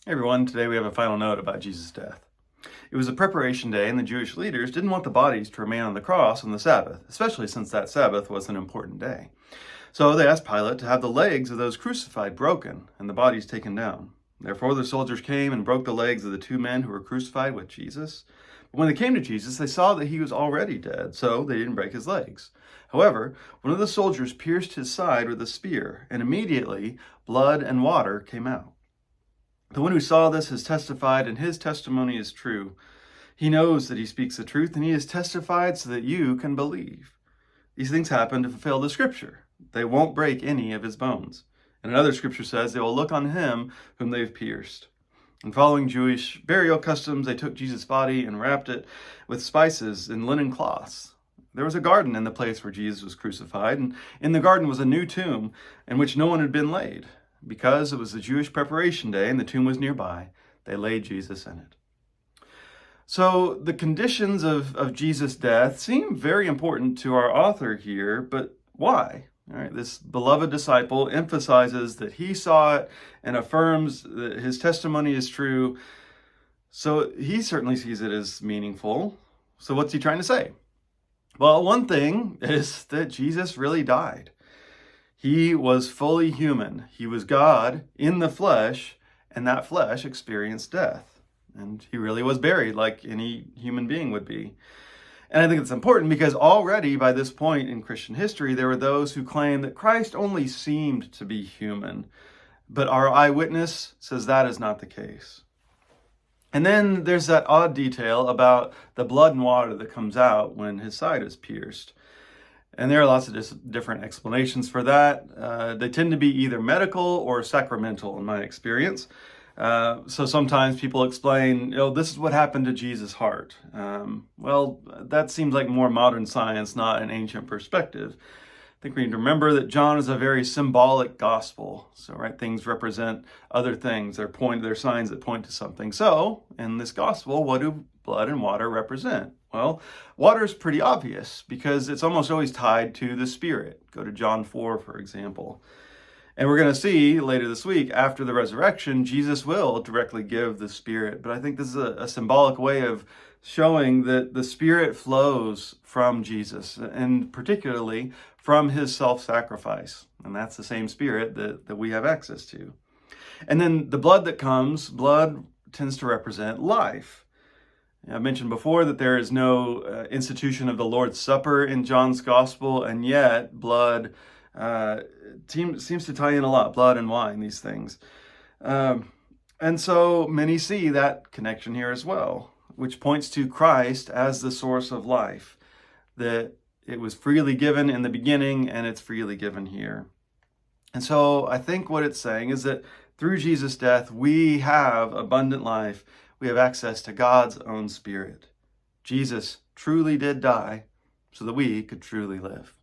Hey everyone, today we have a final note about Jesus' death. It was a preparation day, and the Jewish leaders didn't want the bodies to remain on the cross on the Sabbath, especially since that Sabbath was an important day. So they asked Pilate to have the legs of those crucified broken and the bodies taken down. Therefore the soldiers came and broke the legs of the two men who were crucified with Jesus. But when they came to Jesus, they saw that he was already dead, so they didn't break his legs. However, one of the soldiers pierced his side with a spear, and immediately blood and water came out. The one who saw this has testified, and his testimony is true. He knows that he speaks the truth, and he has testified so that you can believe. These things happen to fulfill the scripture. They won't break any of his bones. And another scripture says they will look on him whom they've pierced. And following Jewish burial customs, they took Jesus' body and wrapped it with spices and linen cloths. There was a garden in the place where Jesus was crucified, and in the garden was a new tomb in which no one had been laid. Because it was the Jewish preparation day and the tomb was nearby, they laid Jesus in it. So the conditions of Jesus' death seem very important to our author here, but why? All right, this beloved disciple emphasizes that he saw it and affirms that his testimony is true. So he certainly sees it as meaningful. So what's he trying to say? Well, one thing is that Jesus really died. He was fully human. He was God in the flesh, and that flesh experienced death. And he really was buried like any human being would be. And I think it's important because already by this point in Christian history, there were those who claimed that Christ only seemed to be human. But our eyewitness says that is not the case. And then there's that odd detail about the blood and water that comes out when his side is pierced. And there are lots of different explanations for that. They tend to be either medical or sacramental in my experience. So sometimes people explain, this is what happened to Jesus' heart. Well, that seems like more modern science, not an ancient perspective. I think we need to remember that John is a very symbolic gospel. So, right, things represent other things. They're signs that point to something. So, in this gospel, what do blood and water represent? Well, water is pretty obvious because it's almost always tied to the Spirit. Go to John 4, for example. And we're going to see later this week, after the resurrection, Jesus will directly give the Spirit. But I think this is a symbolic way of showing that the Spirit flows from Jesus, and particularly from his self-sacrifice. And that's the same Spirit that we have access to. And then the blood that comes, blood tends to represent life. I mentioned before that there is no institution of the Lord's Supper in John's Gospel, and yet blood seems to tie in a lot, blood and wine, these things. And so many see that connection here as well, which points to Christ as the source of life, that it was freely given in the beginning and it's freely given here. And so I think what it's saying is that through Jesus' death, we have abundant life. We have access to God's own Spirit. Jesus truly did die so that we could truly live.